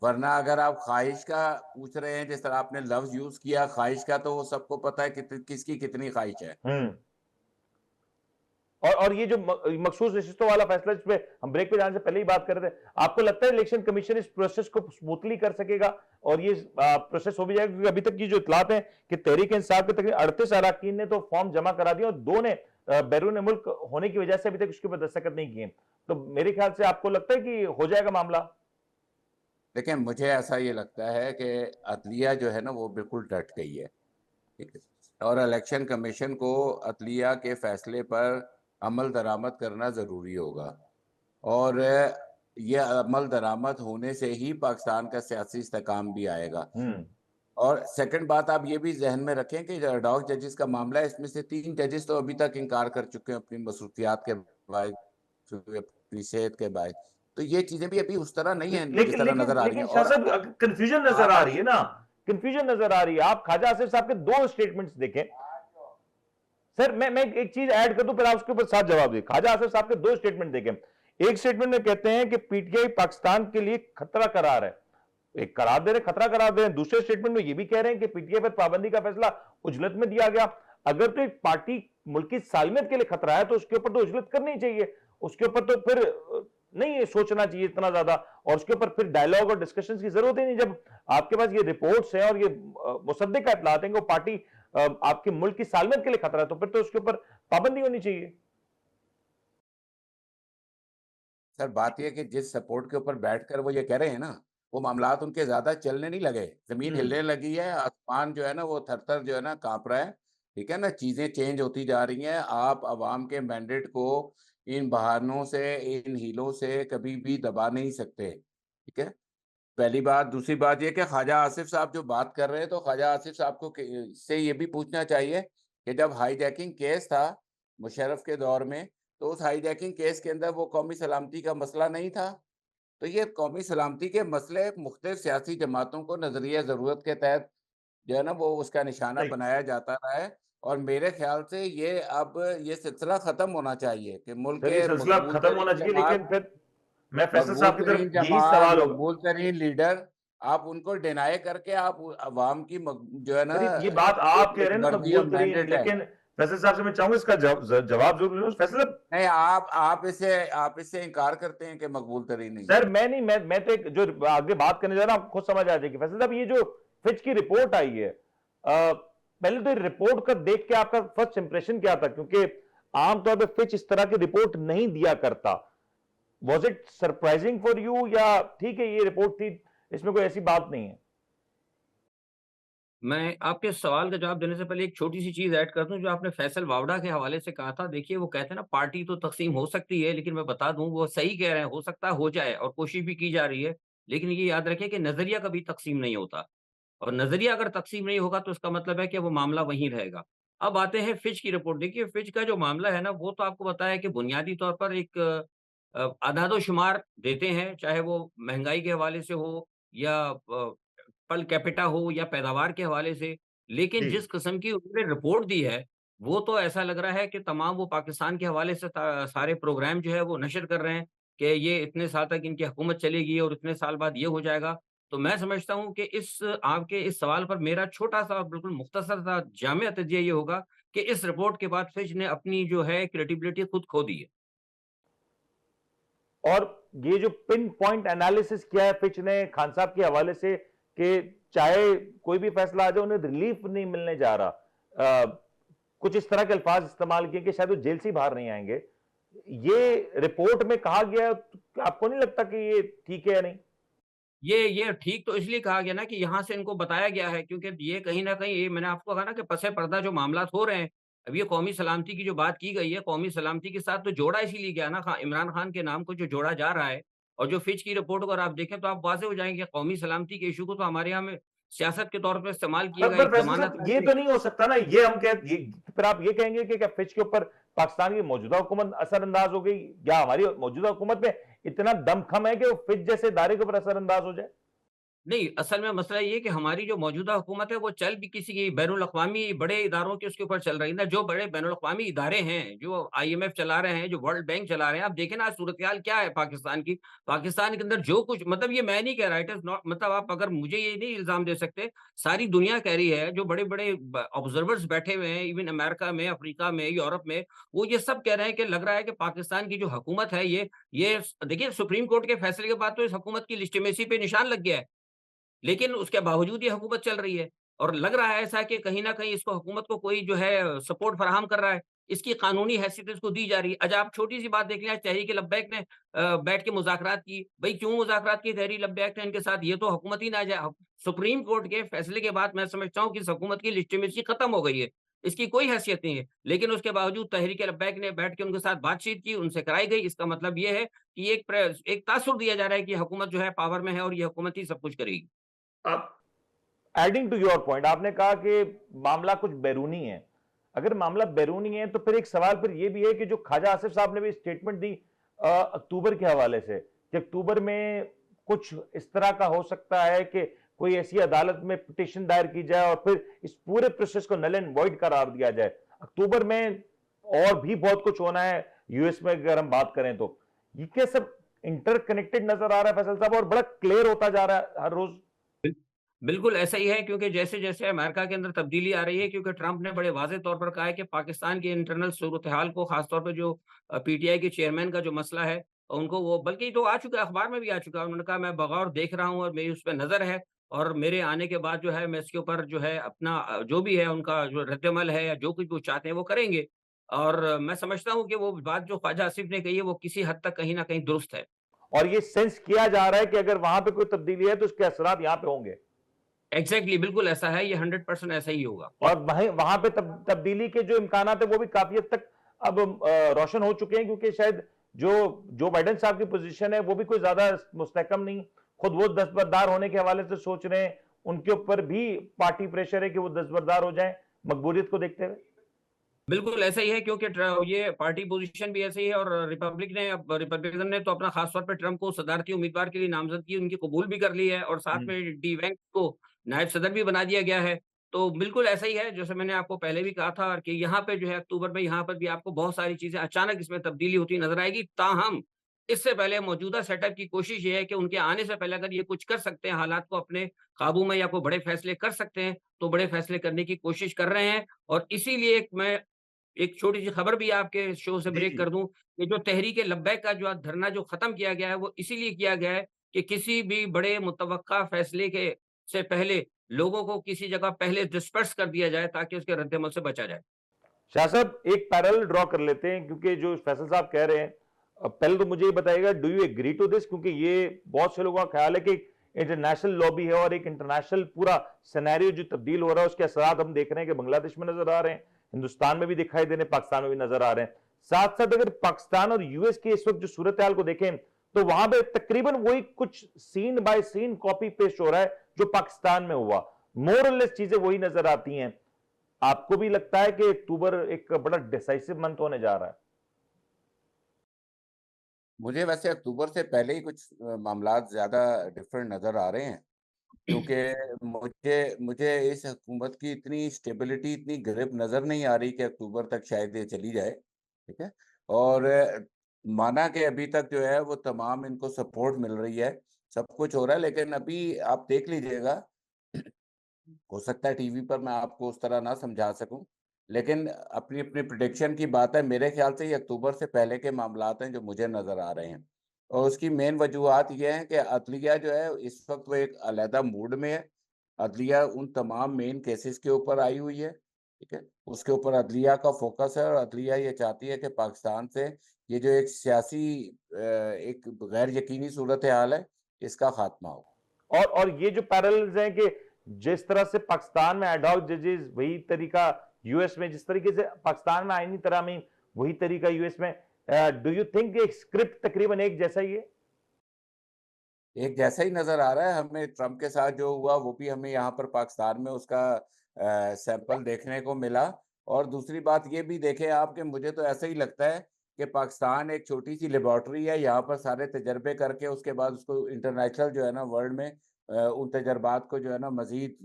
वरना अगर आप ख्वाहिश का पूछ रहे हैं, जिस तरह आपने लफ्ज़ यूज़ किया ख्वाहिश का, तो वो सबको पता है कि किसकी कितनी ख्वाहिश है। और ये जो मखसूस नशिस्तों वाला फैसला, जिस पे हम ब्रेक पे जाने से पहले ही बात कर रहे थे, आपको लगता है इलेक्शन कमीशन इस प्रोसेस को स्मूथली कर सकेगा और ये प्रोसेस हो भी जाएगा? क्योंकि अभी तक की जो इतलात है कि तहरीक इंसाफ के तकरीबन 38 अरकान ने तो फॉर्म जमा करा दिया और 2 ने बैरून मुल्क होने की वजह से अभी तक उसके ऊपर दस्तखत नहीं किए। तो मेरे ख्याल से आपको लगता है कि हो जाएगा मामला? देखिए, मुझे ऐसा ये लगता है कि अदलिया जो है ना वो बिल्कुल डट गई है, ठीक है? और इलेक्शन कमीशन को अदलिया के फैसले पर अमल दरामद करना ज़रूरी होगा और ये अमल दरामद होने से ही पाकिस्तान का सियासी इस्तेकाम भी आएगा। और सेकंड बात आप ये भी ज़हन में रखें कि जो एडहॉक जजेस का मामला है, इसमें से 3 जजेस तो अभी तक इनकार कर चुके हैं अपनी मसरूफियात के बायस, अपनी सेहत के बायस। तो ये चीज़ें भी अभी उस तरह नहीं है जिस लेकिन तरह लेकिन नज़र आ रही हैं। लेकिन शाह और साहब कंफ्यूजन नजर आ आप रही है ना, कंफ्यूजन नजर आ रही है। आप ख्वाजा आसिफ साहब के 2 स्टेटमेंट्स देखें। सर मैं एक चीज ऐड कर दूं, फिर आप उसके ऊपर साथ जवाब दें। ख्वाजा आसिफ साहब के 2 स्टेटमेंट देखें। एक स्टेटमेंट में कहते हैं कि पीटीआई पाकिस्तान के लिए खतरा करार है, एक करार दे रहे, खतरा करार दे रहे हैं। दूसरे स्टेटमेंट में ये भी कह रहे हैं कि पीटीआई पर पाबंदी का फैसला उजलत में दिया गया। अगर तो एक पार्टी मुल्क की सालमियत के लिए खतरा है तो उसके ऊपर तो उजलत करनी चाहिए, उसके ऊपर तो फिर नहीं सोचना चाहिए इतना ज्यादा, और उसके ऊपर फिर डायलॉग और डिस्कशन की जरूरत ही नहीं। जब आपके पास ये रिपोर्ट्स हैं और ये मुसद्दिक का इतलात है कि वो पार्टी आपके मुल्क की सालमियत के लिए खतरा है, तो फिर तो उसके ऊपर पाबंदी होनी चाहिए। सर बात ये है कि जिस सपोर्ट के ऊपर बैठकर वो ये कह रहे हैं ना, वो मामलात उनके ज़्यादा चलने नहीं लगे। ज़मीन हिलने लगी है, आसमान जो है ना वो थर-थर जो है ना काँप रहा है, ठीक है ना? चीज़ें चेंज होती जा रही हैं। आप अवाम के मैंडेट को इन बहानों से, इन हीलों से कभी भी दबा नहीं सकते, ठीक है? पहली बात। दूसरी बात ये कि ख्वाजा आसिफ साहब जो बात कर रहे हैं, तो ख्वाजा आसिफ साहब को से ये भी पूछना चाहिए कि जब हाईजैकिंग केस था मुशर्रफ के दौर में, तो उस हाईजैकिंग केस के अंदर वो कौमी सलामती का मसला नहीं था। तो ये कौमी सलामती के मसले मुख्तलिफ सियासी जमातों को नज़रिया ज़रूरत के तहत जो है ना वो उसका निशाना नहीं, बनाया जाता रहा है। और मेरे ख्याल से ये अब ये सिलसिला ख़त्म होना चाहिए कि मुल्क सर ये के सिलसिला मकबूल खत्म तरीन होना चाहिए, जमात, लेकिन फिर मैं फैसल साहब की तरफ यही जमात, सवाल होगा। मकबूल तरीन लीडर, आप उनको डिनाई करके आप अवाम की जो है ना सर ये बात आप कह एक रहे हैं ना वर्दी मकबूल ऑफ तरीन, मैंडेट है। लेकिन फैसल साहब से मैं चाहूंगा इसका जवाब जरूर लें। फैसल साहब, नहीं, आप इससे इनकार करते हैं कि मकबूल तरीन नहीं है। सर मैं नहीं, मैं तो एक जो आगे बात करने जा रहा हूं आपको खुद समझ आ जाएगी। फैसल साहब, ये जो फिच की रिपोर्ट आई है, पहले तो रिपोर्ट का देख के आपका फर्स्ट इंप्रेशन क्या था? क्योंकि आमतौर पर फिच इस तरह की रिपोर्ट नहीं दिया करता। Was it surprising for you, या ठीक है ये रिपोर्ट थी, इसमें कोई ऐसी बात नहीं है? मैं आपके सवाल का जवाब देने से पहले एक छोटी-सी चीज़ ऐड कर दूँ, जो आपने फैसल वावड़ा के हवाले से कहा था। देखिए, वो कहते हैं ना, पार्टी तो तक़सीम हो सकती है, लेकिन मैं बता दूँ, वो सही कह रहे हैं, हो सकता है हो जाए और कोशिश भी की जा रही है। लेकिन ये याद रखें कि नज़रिया कभी तक़सीम नहीं होता और नज़रिया अगर तक़सीम नहीं होगा, तो इसका मतलब है कि वो मामला वहीं रहेगा। अब आते हैं फ़िच की रिपोर्ट। देखिए, फ़िच का जो मामला है ना, वो तो आपको पता है कि बुनियादी तौर पर एक अदाद-ओ-शुमार देते हैं, चाहे वो महँगाई के हवाले से हो या पर कैपिटा हो या पैदावार के हवाले से, लेकिन जी। जिस किस्म की उन्होंने रिपोर्ट दी है, वो तो ऐसा लग रहा है कि तमाम वो पाकिस्तान के हवाले से सारे प्रोग्राम जो है वो नशर कर रहे हैं कि ये इतने साल तक इनकी हुकूमत चलेगी और इतने साल बाद ये हो जाएगा। तो मैं समझता हूँ कि इस आपके इस सवाल पर मेरा छोटा-सा और बिल्कुल मुख्तसर-सा जामिया तजिया ये होगा कि इस रिपोर्ट के बाद फिच ने अपनी जो है क्रेडिबिलिटी खुद खो दी है। और ये जो पिन पॉइंट एनालिसिस किया है फिच ने खान साहब के हवाले से कि चाहे कोई भी फैसला आ जाए उन्हें रिलीफ नहीं मिलने जा रहा, कुछ इस तरह के अल्फाज इस्तेमाल किए कि शायद वो जेल से ही बाहर नहीं आएंगे, ये रिपोर्ट में कहा गया है, तो आपको नहीं लगता कि ये ठीक है या नहीं? ये ठीक तो इसलिए कहा गया ना कि यहाँ से इनको बताया गया है, क्योंकि ये कहीं न कहीं, ये मैंने आपको कहा ना कि पसे पर्दा जो मामलात हो रहे हैं, अब ये कौमी सलामती की जो बात की गई है, कौमी सलामती के साथ तो जोड़ा इसीलिए गया ना, इमरान खान के नाम को जो जोड़ा जा रहा है और जो फिच की रिपोर्ट अगर आप देखें तो आप वाज़ेह हो जाएँगे कि कौमी सलामती के इश्यू को तो हमारे यहाँ में सियासत के तौर पे इस्तेमाल किएगा, पर एक फैसल ज़मानत साहब है ये कि तो नहीं हो सकता ना, ये हम कह ये फिर आप ये कहेंगे कि क्या फिच के ऊपर पाकिस्तान की मौजूदा हुकूमत असरअंदाज हो गई, या हमारी मौजूदा हुकूमत में इतना दमखम है कि वो फिच जैसे इदारे के ऊपर असरअंदाज हो जाए? नहीं, असल में मसला ये है कि हमारी जो मौजूदा हुकूमत है, वो चल भी किसी की बैनुल-अक़वामी बड़े इदारों के उसके ऊपर चल रही है ना, जो बड़े बैनुल-अक़वामी इदारे हैं, जो आईएमएफ चला रहे हैं, जो वर्ल्ड बैंक चला रहे हैं। आप देखें ना, आज सूरत-ए-हाल क्या है पाकिस्तान की। पाकिस्तान के अंदर जो कुछ, मतलब ये मैं नहीं कह रहा, इट इज़ नॉट, मतलब आप अगर मुझे ये नहीं इल्ज़ाम दे सकते, सारी दुनिया कह रही है, जो बड़े-बड़े ऑब्जर्वर्स बैठे हुए हैं, इवन अमेरिका में, अफ्रीका में, यूरोप में, वो ये सब कह रहे हैं कि लग रहा है कि पाकिस्तान की जो हुकूमत है, ये देखिए, सुप्रीम कोर्ट के फैसले के बाद तो इस हुकूमत की लिजिटिमेसी पे निशान लग गया है। लेकिन उसके बावजूद ये हुकूमत चल रही है और लग रहा है ऐसा कि कहीं न कहीं इसको, हुकूमत को कोई जो है सपोर्ट फराहम कर रहा है। इसकी कानूनी हैसियत इसको दी जा रही है। अच्छा, आप छोटी-सी बात देख लें, आज तहरीक लब्बैक ने बैठ के मुज़ाकरात की। भई क्यों मुज़ाकरात की तहरीक लब्बैक ने इनके साथ? ये तो हुकूमत ही ना जाए। सुप्रीम कोर्ट के फैसले के बाद मैं समझता हूँ कि इस हुकूमत की लिजिटिमेसी खत्म हो गई है। इसकी कोई हैसियत नहीं है। लेकिन उसके बावजूद तहरीक लब्बैक ने बैठ के उनके साथ बातचीत की, उनसे कराई गई। इसका मतलब ये है कि एक तासुर दिया जा रहा है कि हुकूमत जो है पावर में है और ये हुकूमत ही सब कुछ करेगी। अब एडिंग टू योर पॉइंट, आपने कहा कि मामला कुछ बैरूनी है। अगर मामला बैरूनी है तो फिर एक सवाल फिर ये भी है कि जो ख्वाजा आसिफ साहब ने भी स्टेटमेंट दी अक्टूबर के हवाले से कि अक्टूबर में कुछ इस तरह का हो सकता है कि कोई ऐसी अदालत में पिटीशन दायर की जाए और फिर इस पूरे प्रोसेस को नल एंड वॉइड करार दिया जाए। अक्टूबर में और भी बहुत कुछ होना है यूएस में, अगर हम बात करें तो ये क्या सब इंटरकनेक्टेड नजर आ रहा है फैसल साहब, और बड़ा क्लियर होता जा रहा है हर रोज। बिल बिल्कुल ऐसा ही है, क्योंकि जैसे-जैसे अमेरिका के अंदर तब्दीली आ रही है, क्योंकि ट्रंप ने बड़े वाज़ेह तौर पर कहा है कि पाकिस्तान की इंटरनल सूरत-ए-हाल को, ख़ास तौर पे जो पीटीआई के चेयरमैन का जो मसला है, उनको वो, बल्कि तो आ चुका है, अख़बार में भी आ चुका है। उन्होंने कहा, मैं बग़ौर देख रहा हूँ और मेरी उस पे नज़र है और मेरे आने के बाद जो है मैं इसके ऊपर जो है अपना जो भी है उनका जो रद्द-ए-अमल है या जो कुछ वो चाहते हैं वो करेंगे। और मैं समझता हूँ कि वो बात जो ख्वाजा आसिफ ने कही है, वो किसी हद तक कहीं न कहीं दुरुस्त है। और ये सेंस किया जा रहा है कि अगर वहां पे कोई तब्दीली है तो उसके असरात यहां पे होंगे, एग्ज़ैक्टली, बिल्कुल ऐसा है, ये 100% ऐसा ही होगा। और वहीं वहां पे तब्दीली के जो इम्कानात है वो भी काफी हद तक अब रोशन हो चुके हैं, क्योंकि शायद जो जो बाइडेन साहब की पोजीशन है वो भी कोई ज्यादा मुस्तहकम नहीं, खुद वो दस्तबरदार होने के हवाले से सोच रहे हैं, उनके ऊपर भी पार्टी प्रेशर है कि वो दस्तबरदार हो जाएं मकबूलियत को देखते हुए। बिल्कुल ऐसा ही है, क्योंकि ये पार्टी पोजीशन भी ऐसी है और रिपब्लिकन ने तो अपना खास तौर पे ट्रंप को सदारती उम्मीदवार के लिए नामजदगी उनकी कबूल भी कर ली है और साथ में डी वेंस को नायब सदर भी बना दिया गया है। तो बिल्कुल ऐसा ही है, जैसे मैंने आपको पहले भी कहा था कि यहाँ पे जो है अक्टूबर में यहाँ पर भी आपको बहुत सारी चीज़ें अचानक इसमें तब्दीली होती नज़र आएगी। ताहम इससे पहले मौजूदा सेटअप की कोशिश ये है कि उनके आने से पहले अगर ये कुछ कर सकते हैं, हालात को अपने काबू में या कोई बड़े फैसले कर सकते हैं, तो बड़े फैसले करने की कोशिश कर रहे हैं। और इसीलिए मैं एक छोटी-सी खबर भी आपके शो से जी ब्रेक जी। कर दूँ, कि जो तहरीक लब्बैक का जो धरना जो खत्म किया गया है, वो इसीलिए किया गया है कि किसी भी बड़े मुतवक्का फैसले के से पहले लोगों को किसी जगह पहले डिस्पर्स कर दिया जाए, ताकि उसके रद्द-ए-अमल से बचा जाए। शाह साहब एक पैरेलल ड्रॉ कर लेते हैं, क्योंकि जो फैसल साहब कह रहे हैं, पहले तो मुझे ये बताइएगा, do you agree to this, क्योंकि ये बहुत से लोगों का ख्याल है कि इंटरनेशनल लॉबी है और एक इंटरनेशनल पूरा सिनेरियो जो तब्दील हो रहा है उसके असरात हम देख रहे हैं कि बांग्लादेश में नजर आ रहे हैं, हिंदुस्तान में भी दिखाई दे रहे हैं, पाकिस्तान में भी नजर आ रहे हैं। साथ साथ अगर पाकिस्तान और यूएस के इस वक्त जो सूरत हाल को देखें तो वहां पे तकरीबन वही कुछ scene by scene copy paste हो रहा है जो पाकिस्तान में हुआ, मोर और लेस चीजें वही नजर आती हैं। आपको भी लगता है कि अक्टूबर एक बड़ा डिसाइसिव मंथ होने जा रहा है? मुझे वैसे अक्टूबर से पहले ही कुछ मामलात ज्यादा डिफरेंट नजर आ रहे हैं, क्योंकि मुझे मुझे इस हुकूमत की इतनी स्टेबिलिटी, इतनी ग्रिप नजर नहीं आ रही कि अक्टूबर तक शायद ये चली जाए। ठीक है। और माना कि अभी तक जो है वो तमाम इनको सपोर्ट मिल रही है, सब कुछ हो रहा है, लेकिन अभी आप देख लीजिएगा, हो सकता है टीवी पर मैं आपको उस तरह ना समझा सकूं, लेकिन अपनी अपनी प्रिडिक्शन की बात है। मेरे ख्याल से ये अक्टूबर से पहले के मामलात हैं जो मुझे नज़र आ रहे हैं, और उसकी मेन वजूहत ये है कि अदलिया जो है इस वक्त वो एक अलहदा मूड में है। अदलिया उन तमाम मेन केसेस के ऊपर आई हुई है। ठीक है। उसके ऊपर अदलिया का फोकस है, और अदलिया ये चाहती है कि पाकिस्तान से ये जो एक सियासी एक गैर यकीनी सूरत हाल है, इसका खात्मा हो। और ये जो पैरेलल्स हैं कि जिस तरह से पाकिस्तान में एडहॉक जजेस वही तरीका यूएस में, जिस तरीके से पाकिस्तान में आईनी तरह में वही तरीका यूएस में, डू यू थिंक स्क्रिप्ट तकरीबन एक जैसा ही है? एक जैसा ही नजर आ रहा है। हमें ट्रम्प के साथ जो हुआ वो भी हमें यहाँ पर पाकिस्तान में उसका सैंपल देखने को मिला। और दूसरी बात ये भी देखें आप कि मुझे तो ऐसा ही लगता है कि पाकिस्तान एक छोटी सी लेबॉर्ट्री है, यहाँ पर सारे तजर्बे करके उसके बाद उसको इंटरनेशनल जो है ना वर्ल्ड में उन तजर्बात को जो है ना मजीद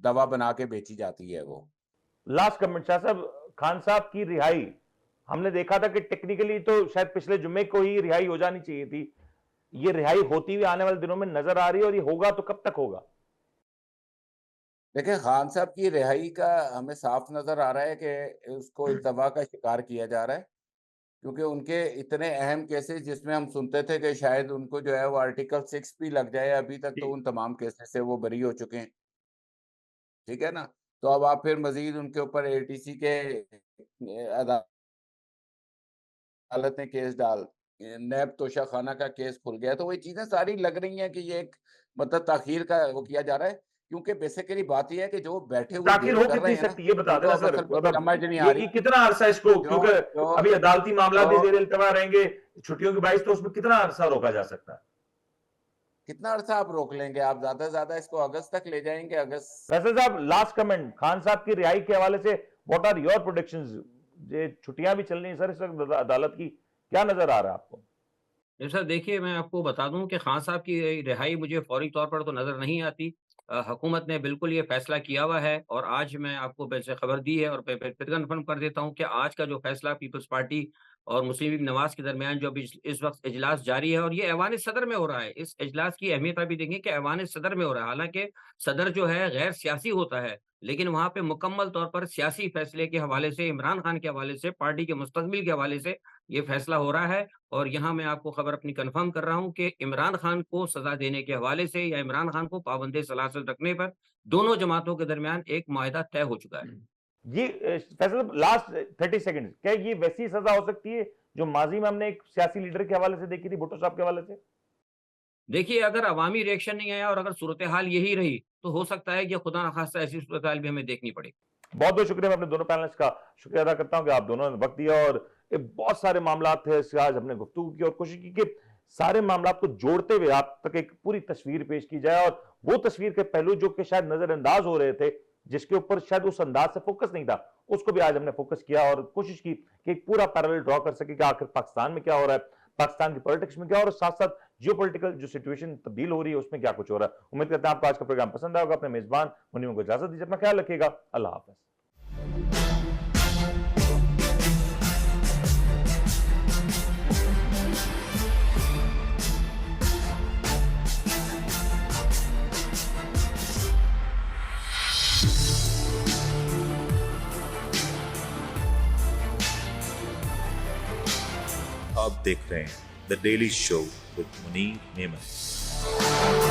दवा बना के बेची जाती है वो। लास्ट कमेंट शाह साहब, खान साहब की रिहाई हमने देखा था कि टेक्निकली तो शायद पिछले जुम्मे को ही रिहाई हो जानी चाहिए थी, ये रिहाई होती हुई आने वाले दिनों में नजर आ रही है, और ये होगा तो कब तक होगा? देखिए, खान साहब की रिहाई का हमें साफ नजर आ रहा है कि उसको इल्तवा का शिकार किया जा रहा है, क्योंकि उनके इतने अहम केसेस जिसमें हम सुनते थे कि शायद उनको जो है वो आर्टिकल 6 भी लग जाए, अभी तक तो उन तमाम केसेस से वो बरी हो चुके हैं। ठीक है ना। तो अब आप फिर मजीद उनके ऊपर एटीसी के अदालत ने केस डाल, नैब तोशाखाना का केस खुल गया, तो वही चीजें सारी लग रही हैं कि ये एक मतलब ताखीर का वो किया जा रहा है। क्योंकि बेसिकली बात यह है कि जो बैठे हुए ताखिर डील हो कर रहे कितनी हैं ना, सकती है बता उनको देना अब सर, असल में मतलब समझ नहीं आ ये रही। कितना अरसा इसको, जो क्योंकि जो अभी अदालती मामला भी जो जेर इल्तवा रहेंगे छुट्टियों की बाइश, तो उसमें कितना अरसा रोका जा सकता है? कितना अरसा आप रोक लेंगे? आप ज्यादा से ज्यादा इसको अगस्त तक ले जाएंगे। अगस्त फैसल साहब, लास्ट कमेंट खान साहब की रिहाई के हवाले से, व्हाट आर योर प्रोडिक्शंस? ये छुट्टियां भी चल रही हैं सर इस वक्त अदालत की, क्या नजर आ रहा है आपको? जी सर, देखिए मैं आपको बता दूं कि खान साहब की रिहाई मुझे फौरी तौर पर तो नज़र नहीं आती। हुकूमत ने बिल्कुल ये फैसला किया हुआ है, और आज मैं आपको वैसे खबर दी है, और फिर कन्फर्म कर देता हूं कि आज का जो फैसला पीपल्स पार्टी और मुस्लिम लीग नवाज के दरमियान जो अभी इस वक्त इजलास जारी है, और ये ऐवान सदर में हो रहा है। इस इजलास की अहमियत अभी देखें कि ऐवान सदर में हो रहा है। हालांकि सदर जो है गैर सियासी होता है, लेकिन वहां पे मुकम्मल तौर पर सियासी फैसले के हवाले से, इमरान खान के हवाले से, पार्टी के मुस्तकबिल के हवाले से ये फैसला हो रहा है। और यहाँ मैं आपको खबर अपनी कन्फर्म कर रहा हूँ कि इमरान खान को सज़ा देने के हवाले से, या इमरान खान को पाबंदी सलासल रखने पर दोनों जमातों के दरमियान एक मुआहदा तय हो चुका है। ये फैसल, लास्ट 30 सेकंड, क्या ये वैसी सजा हो सकती है जो माजी में हमने एक सियासी लीडर के हवाले से देखी थी, भुट्टो साहब के हवाले से? देखिए, अगर अवामी रिएक्शन नहीं आया और अगर सूरत हाल यही रही, तो हो सकता है कि खुदा न खास्ता ऐसी सूरत हाल भी हमें देखनी पड़े। बहुत बहुत शुक्रिया, मैं अपने दोनों पैनलिस्ट का शुक्रिया अदा करता हूं कि आप दोनों ने वक्त दिया, और बहुत सारे मामला थे इससे आज हमने गुफ्तगू की और कोशिश की कि सारे मामला को जोड़ते हुए आप तक एक पूरी तस्वीर पेश की जाए, और वो तस्वीर के पहलू जो कि शायद नजरअंदाज हो रहे थे, जिसके ऊपर शायद उस अंदाज से फोकस नहीं था, उसको भी आज हमने फोकस किया और कोशिश की कि एक पूरा पैरेलल ड्रॉ कर सके कि आखिर पाकिस्तान में क्या हो रहा है, पाकिस्तान की पॉलिटिक्स में क्या, और साथ साथ जियोपॉलिटिकल जो सिचुएशन तब्दील हो रही है उसमें क्या कुछ हो रहा है। उम्मीद करते हैं आपको आज का प्रोग्राम पसंद आएगा। अपने मेजबान मुनीम को इजाजत दीजिए, अपना ख्याल रखिएगा। अल्लाह हाफिज। आप देख रहे हैं the daily show with Munir Memon.